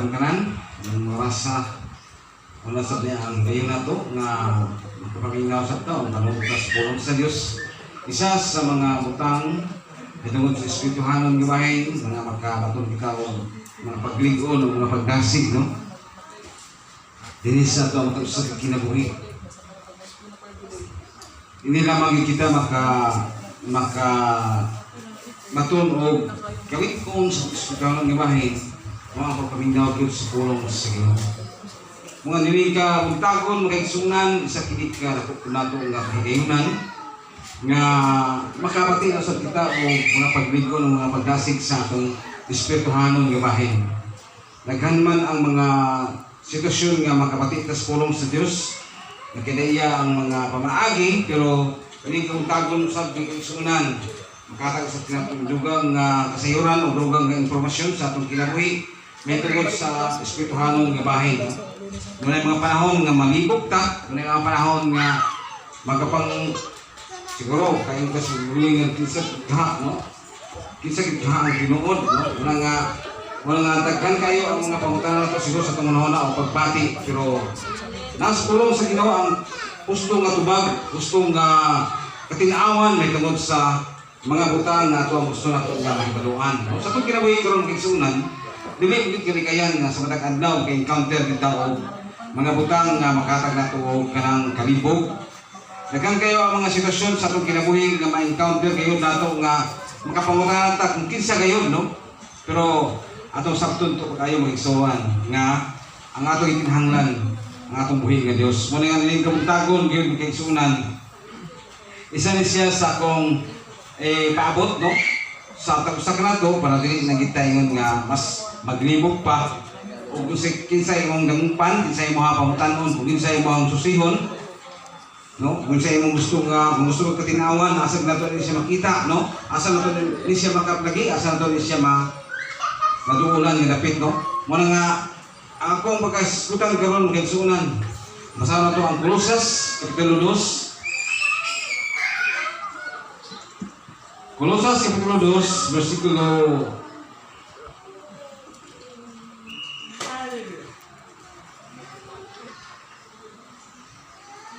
atong kanan ng rasa wala sa niya ang gayon na to nga magpapagingaw sa taon panuntas pulong sa Diyos isa sa mga butang itungod sa espirituhanon gibahin mga magkabatong ikaw mga pagligon o mga pagdasig no dinis sa ito ang sa kinabuhi hindi lamang kita maka matunog kawit kung sa espirituhanon gibahin mga pagpapagingaw ko sa pulong sa Ginoo mga nili ka untagon magigsunan sa kinig ka dako nato nga higayunan nga makabati na sa kita o mga pagligon o mga pagdasig sa atong espirituhanon nga bahin. Naghanman ang mga sitwasyon nga makabati tas pulong sa Dios nakidaya ang mga pamaagi pero ini ka untagon sa higayunan makatag sa tinatulugang kasayuran o dugang nga impormasyon sa atong kinabuhi may tungod sa espirituhanon nga bahin. Muna yung mga panahon nga malibog ta, muna yung mga panahon nga magkapang siguro kayong kasuguling ng kinsa kitha, no? Kinsa kitha ang ginuod, no? Muna nga tagkan kayo ang mga pangutan na ito siguro sa itong manahona o pagpati pero nasa pulong sa Ginoo ang gusto nga tubag, gusto nga katinawan may tungod sa mga butang na ito ang gusto na ito nga mahibaluan. No? Sa itong kinabuhi karon kigsunan dili ulit kalikayan nga sa matag adlaw kay encounter kita og mga butang nga makatag nato og kanang kalibog. Daghang kayo ang mga sitwasyon sa atong kinabuhi nga ma-encounter kayo nato nga makapangutan ta kung kinsa gayon no. Pero atong sabton to kayo magigsuwan nga ang atong ikinahanglan ang atong buhi nga Dios. Mo nga nining kabutagon gyud kigsunan. Isa ni siya sa akong paabot no sa usa kanato para dili nagitaingon nga mas maglibog pa o kung kinsa imong gamupan, kinsa imong pamutan-on, kung kinsa imong susihon, no? Kung kinsa imong gusto nga, kung gusto ka tinawan, asa nato ni siya makita, no? Asa nato ni siya makaplagi, asa nato ni siya maduulan ni dapit, no? Muna nga akong pagkaskutan karon magigsunan. Masawa nato ang Kolosas kapitulo 2. Kolosas kapitulo 2 bersikulo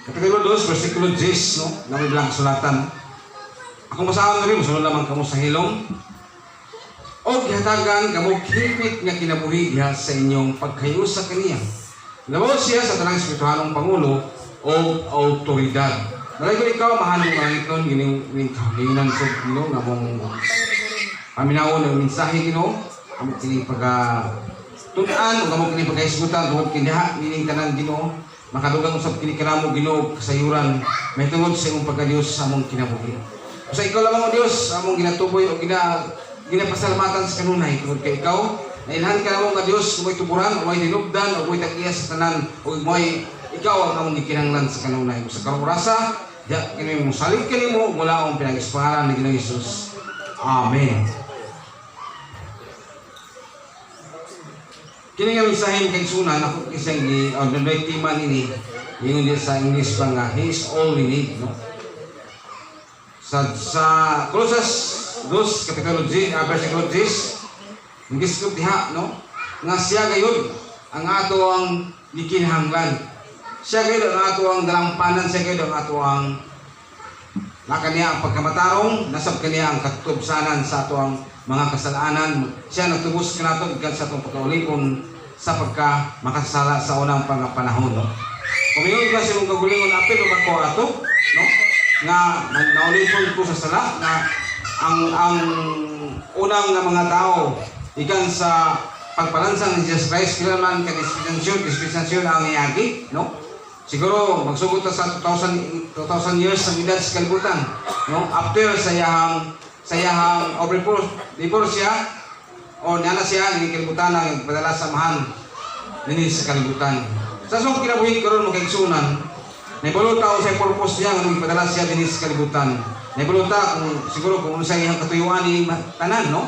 Kapitulo 2, versikulo 10, no? Namin bilang sulatan. Ako masahan na rin, masunod lamang kamo sa hilong. O gihatagan kamo higpit nga kinabuhi diha sa inyong pagkayo sa kaniya. Labaw siya sa tanang espirituhanong pangulo o autoridad. Nalay ko ikaw, mahanong langit nun, gining kahinan sa Ginoo nga mong paminawon ng mensahe Ginoo, among kining pagtunan o among kining pagkahisgutan tungod kindiha nining tanan Ginoo. Makadugang usab kini kanamo Ginoo kasayuran may tungod sa imong pagka-Dios sa among kinabuhi. Sa ikaw lamang o Dios among ginatuboy o ginapasalamatan sa kanunay tungod kay ikaw nailhan ka namo nga Dios kung may tuburan o may dinubdan o may tag-iya sa tanan o may ikaw ang among gikinahanglan sa kanunay sa karong orasa diha kini mo salig kanimo mula ang pinag-ispaharan ni Ginoong Hesus. Amen. Kini nga mensahe kay sunan ako isang the tema ini yung sa English pa nga he is all we need no sa Kolosas 2 kapitulo 10 versikulo 10 ngisgot diha no nga siya gayud ang ato ang gikinahanglan siya gayud ang ato ang dalampanan siya gayud ang ato ang nakaniya ang pagkamatarong nasab kaniya ang katubsanan sa ato ang mga kasalanan siya nagtubos kanato ikan sa atong pagkaulipon sa pagka makasala sa unang panahon no kumingon ka sa imong kagulingon apil o ako ato no nga naulipon ko sa sala na ang unang nga mga tao ikan sa pagpalansan ni Jesus Christ kailanman ka dispensasyon ang iagi no siguro magsugot sa 2,000 years ang edad sa kalibutan no after sayahang before siya o nana siya ng kalibutan ang padala samahan nini sa kalibutan sa song kinabuhi karon magigsunan naibalo tao sa purpose niya nga padala siya nini sa kalibutan naibalo ta kung siguro kung sa iyang katuyuan ni tanan no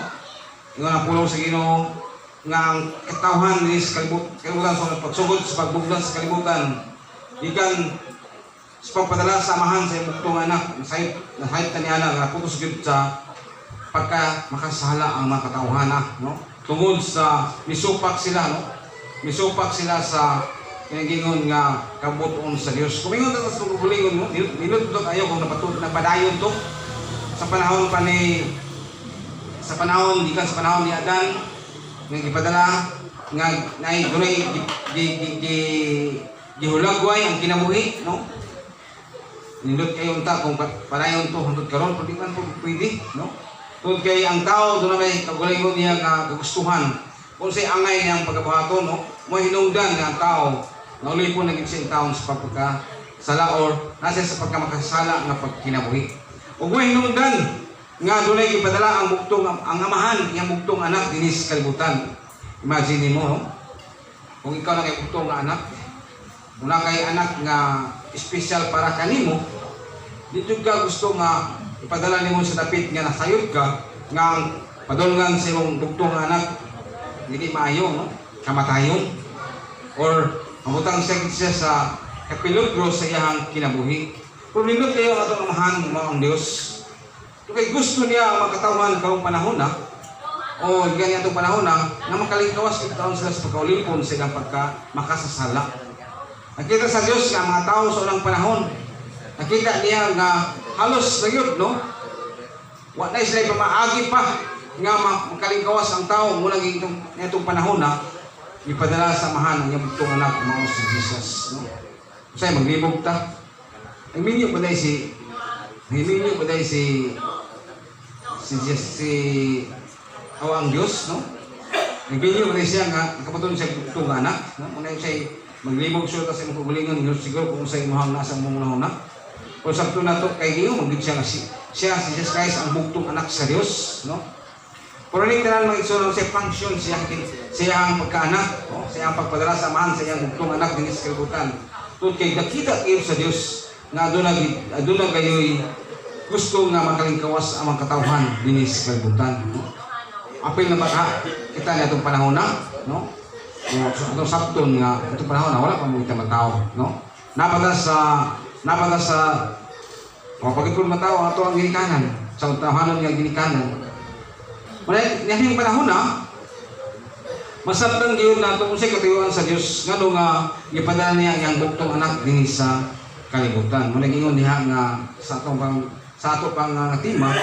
yung napulong sa Ginoo nga ang katawhan nini sa kalibutan sa pagsugod sa pagbuglan sa kalibutan ikan sa pagpadala samahan sa imong anak nasayop taniana nga putos gyud sa pagka makasala ang mga katawhan no tungod sa misupak sila no misupak sila sa kinagingon nga kabuton sa Dios. Kung ingon ta sa kubulingon mo, minut to kayo kung nagpadayon to sa panahon gikan sa panahon ni Adan nga gipadala nga nay dunay gihulagway ang kinabuhi, no? Nindot kayo unta kung padayon to hangtod karon pwede man po pwede, no? Tungod kay ang tao doon na may kagulingon niya nga kagustuhan kung say angay niyang pagkabuhaton, no? Mo hinungdan nga ang tao na uli po naging siyang taon sa pagkakasala or nasa sa pagkamakasala nga pagkinabuhi. Ug mo hinungdan nga dunay gipadala ang buktong ang amahan yang buktong anak dinis kalibutan. Imagine mo, no? Kung ikaw lang ay buktong nga anak, una kay anak nga espesyal para kanimo, dito ka gusto nga ipadala nimo sa dapit nga nasayod ka nga ang padulngan sa imong buktong nga anak hindi maayo, no? Kamatayon or mabutang siya sa kapilogro sa iyang kinabuhi. Kung nindot kayo ang atong amahan mo ang Dios, kay gusto niya ang magkatawan karong panahon na o ganyan itong panahon na makalingkawas kita sila sa pagkaulipon sa ilang makasasala. Nakita sa Diyos nga mga tao sa unang panahon, nakita niya nga halos na yun, no? Wa na sila pamaagi pa nga makalingkawas ang tao mula itong panahon na ipadala sa amahan ang iyang anak mga si Jesus, no? Kasi maglibog ta. Nagminyo pa dahil si awang Diyos, no? Nagminyo pa dahil siya nga nakapatulong siya itong anak, no? Muna siya maglibog siya kasi magugulingan niyo siguro kung sa imuhang nasa mong na. Kung sakto na to kay Ginoo magid siya nga si Jesus Christ ang bugtong anak sa Dios, no? Pero ning tanan magigsulong siya function siya ang pagkaanak, no? Siya ang pagpadala sa amahan sa iyang bugtong anak dinhi sa kalibutan. Tungod kay nakita kayo sa Dios nga aduna kayo'y gusto nga makalingkawas ang mga katawhan dinhi sa kalibutan, no? Apil na baka kita na itong panahon na, no? Itong sabton nga itong panahon na wala pa mo kita matao, no? Napata sa pagkakul matao ato ang ginikanan sa tahanan nga ginikanan. Wala nihing panahon na masabtan gyud nato kung sa katuyoan sa Dios ngano nga gipadala niya ang buktong anak dinhi sa kalibutan. Muna gingon niya nga sa ato pang tima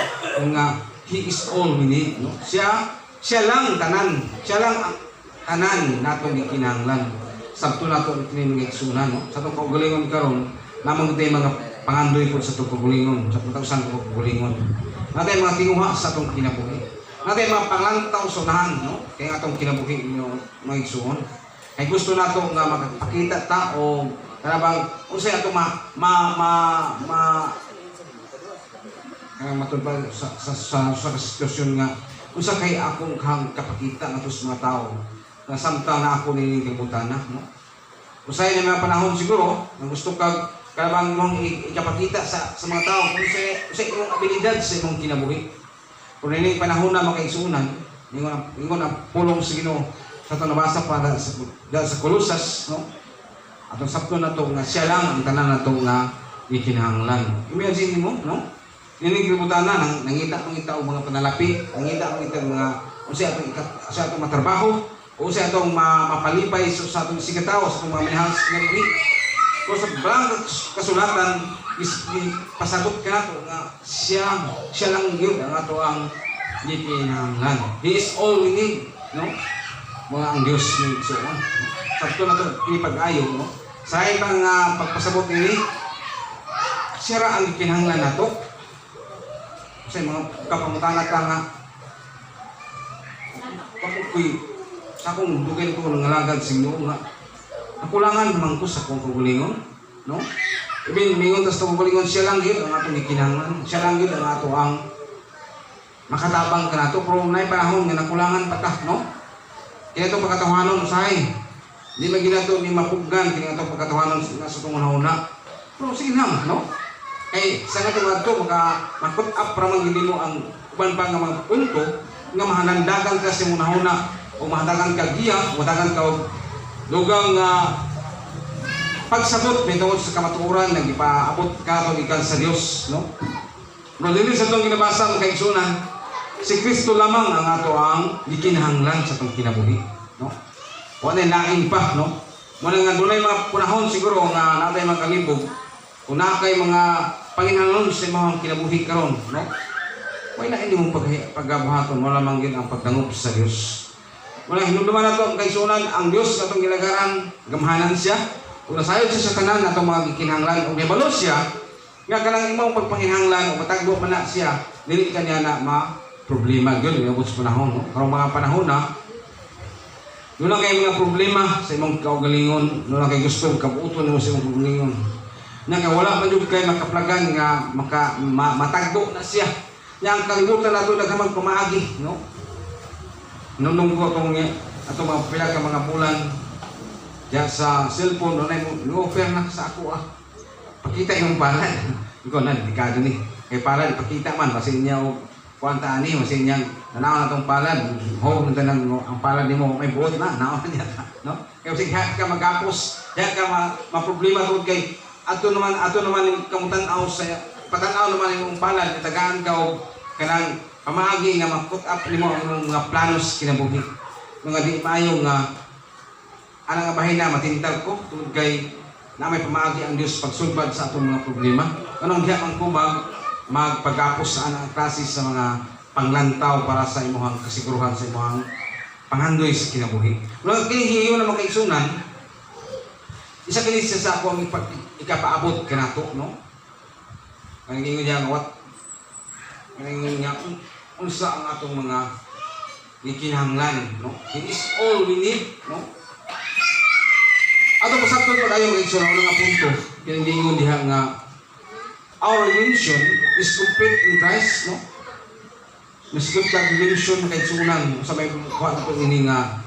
nga He is all we need, no? Siya lang tanan natong gikinahanglan. Sabto nato kini mga igsunan, no? Sa atong kaugalingon karon namang gud mga pangandoy po sa atong kaugalingon, sa pagtausan ko kaugalingon. Natay mga tinguha sa atong kinabuhi. Natay mga panglantaw sunahan, no? Kay atong kinabuhi inyo mga igsuon. Kay gusto nato nga magpakita ta o karabang unsay ato matulpa sa sitwasyon nga unsa kay akong kapakita nga sa mga tao na samtang na ako ni kalibutan na, no? Usay na mga panahon siguro na gusto kag karabang mong ikapakita sa mga tao kung usay imong abilidad sa imong kinabuhi. Kung ini panahon na makaigsunan ingon ang pulong sa Ginoo sa atong nabasa para sa Colosas, no? Atong sabton na to nga siya lang ang tanan nato nga ikinahanglan. Imagine mo, no? Nining kalibutan na nangita og mga panalapi, nangita og mga unsay atong matrabaho, o unsay atong mapalipay sa atong sigataw sa atong mga minahas kinabuhi. Kung sa brang kasulatan pasagot ka nato nga siya lang gyud ang ato ang gikinahanglan. He is all we need, no? Mga ang Dios ni Igsoon. Sakto na to ipag-ayo, no? Sa ibang pagpasabot ini siya ra ang gikinahanglan nato. Kasi mga kapamutangat ka nga pakukoy sa akong dugay ko nangalagad sa Ginoo nga nakulangan man ko sa akong kaugalingon, no? Ibig mingon tas kaugalingon siya lang gyud ang atong gikinahanglan, siya lang gyud ang ato ang makatabang ka nato pero nay panahon nga nakulangan patah, no? Kaya itong pagkatawanon usahay hindi maginato ni mapuggan kaya itong pagkatawanon sa itong una-una pero sige na, no? Kay sa nga itong makut up para magiging mo ang uban pa nga mga punto nga mahanandagan ka sa una-una o mahandagan ka giya, mahandagan ka lugang pagsabot may tungkol sa kamatuoran nang ipaabot ka o ikan sa Dios, no? Pero dili sa itong ginabasa ng kaigsunan si Kristo lamang ang ato ang gikinahanglan sa itong kinabuhi, no? wala lain pa, no? Muna nga dunay mga panahon siguro nga natay mga kalibog, kung nakay mga panginahanglan sa mga kinabuhi karon, no? Wala hindi mong paggabuhaton, wala man gyud ang pagdangop sa Dios. Wala hinumduman nato ang kaisunan, ang Dios katong gilagaran, gamhanan siya. Kung nasayod siya sa tanan natong mga gikinahanglan o gibalo siya, nga kanang imong pagpanginahanglan o matagbo man na siya, dili kanya na ma-problema gyud niabot sa panahon, no? Karong mga panahon na doon lang kayo mga problema sa imong kaugalingon, doon lang kayo gusto kabuuton mo sa imong kaugalingon. Wala man yung kayo makaplagan nga matagbo na siya. Yang kalibutan nato naghamang pumaagi, no? Nung ko atong mga pila ka mga bulan diya sa cellphone doon ay offer na sa ako pakita yung palad. Ikaw na delikado ni. Kay palad ipakita man basin niya og kuanta ani basin niya nanaw na tong palad. Ho man tanang ang palad nimo may buot na naon niya, no? Kay sig ka magapos, diya ka ma-problema tungod kay ato naman yung kamutan-aw sa patanaw naman yung palad itagaan ka og kanang pamaagi nga ma-put up nimo ang mga planos kinabuhi. Mga di maayo nga ana nga bahin na matintag ko tungod kay na may pamaagi ang Dios pagsulbad sa atong mga problema. Anong diha man ko magpagapos sa anang klase sa mga panglantaw para sa imong kasiguruhan sa imong panghandoy sa kinabuhi. Wala kini hiyo na makaigsunan. Isa kini sa ako ang ikapaabot kanato, no? Ang ingon niya what ang nga unsa ang atong mga gikinahanglan, no? It is all we need, no? Ato pasabton ko dayon mga igsoon nga punto kini ingon diha nga our redemption is complete in Christ, no? Misgot ka redemption kay sunan sa may kuha ko ini nga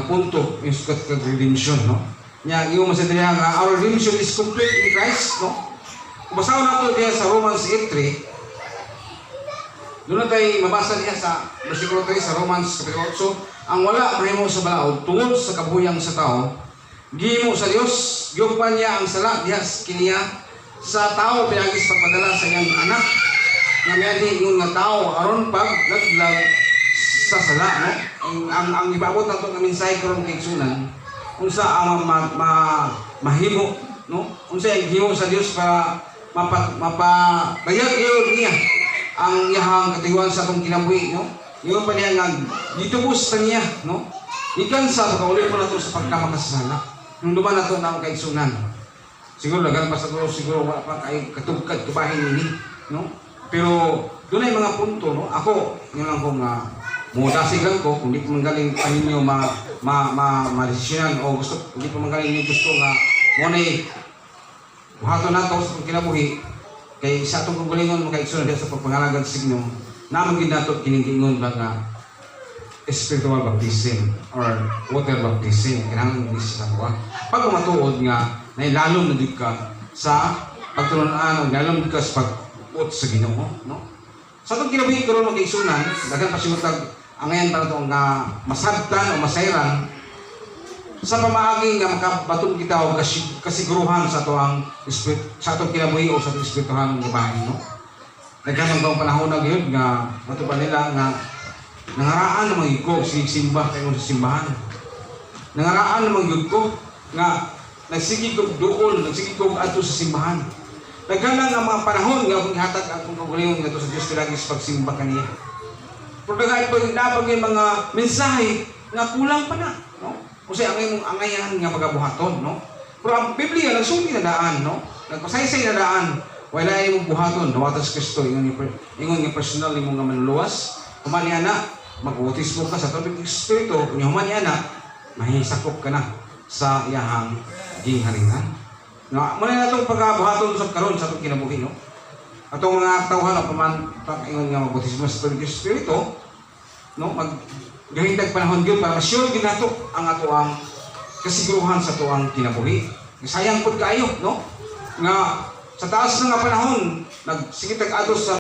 punto misgot ka redemption, no? Nya iyo masadaya nga our redemption is complete in Christ, no? Kung basahon nato diha sa Romans 8:3, doon na tayo mabasa niya sa versikulo 3 sa Romans kapitulo 8, ang wala mahimo sa balaod tungod sa kabuyang sa tao, gihimo sa Dios, giugpan niya ang sala diha kiniya sa tao pinagis pagpadala sa iyang anak nga miadi ingon nga tao aron pag laglag sa sala, no? Ang ibaabot nato nga mensahe karon kay sunan unsa ang mahimo, no? Unsa ang gihimo sa Dios para mapatayag niya ang iyahang katiwan sa atong kinabuhi, no? Yung pa niya nga gitubos ta niya, no? Ikan sa pagkauli mo nato sa pagkamakasala. Nung duman nato na ang kaigsunan. Siguro lagan pa sa dulo, siguro wala pa kay katugkad kabahin ini, no? Pero doon ay mga punto, no? Ako, yun lang kung mudasig lang ko kung di ko manggaling pa ninyo ma-desisyonan o gusto, kung di ko manggaling ninyo gusto nga muna buhato nato sa kinabuhi. Kay sa atong kagalingon mga kaigsoon sa pagpangalagad sa signo namang ginato kiningingon ba nga spiritual baptism or water baptism kinahanglan ni sa ko pag matuod nga nailalom na jud ka sa pagtulunan o lalom jud ka sa pag-ut sa Ginoo, no? Sa atong kinabuhi karon mga kaigsunan daghan pa siguro ang ngayon para to nga masabtan o masayran sa pamaagi nga makabaton kita og kasiguruhan sa atong kinabuhi o sa atong espirituhan nga bahin, no? Nagkanang daw panahon na gyud nga matuban nila nga nangaraan na mga ko simba kayo sa simbahan. Nangaraan na mga ko nga nagsigig og duol, nagsigig og adto sa simbahan. Nagkanang nga mga panahon nga kung ihatag ang kagalingon ngadto sa Dios pilagis pagsimba kaniya. Pero daghan pa yung mga mensahe nga kulang pa na, no? Kasi ang imong angayan nga magabuhaton, no? Pero ang Biblia nagsulti na daan, no? Nagpasaysay na daan. Wala imong buhaton, dawatas Kristo ingon nga personal imong nga manluwas. Human niya na mag-bautismo ka sa tubig ng Espiritu, kung human niya na mahisakop ka na sa iyahang gingharinan. No, muna na itong pagkabuhaton sa karon sa itong kinabuhi, no? Atong mga tawhan pag ingon nga mag-bautismo sa tubig ng Espiritu, no? Gahintag panahon gyud para sure gyud nato ang ato ang kasiguruhan sa ato ang kinabuhi. Sayang pud kaayo, no? Nga sa taas nga panahon nagsigitag adto sa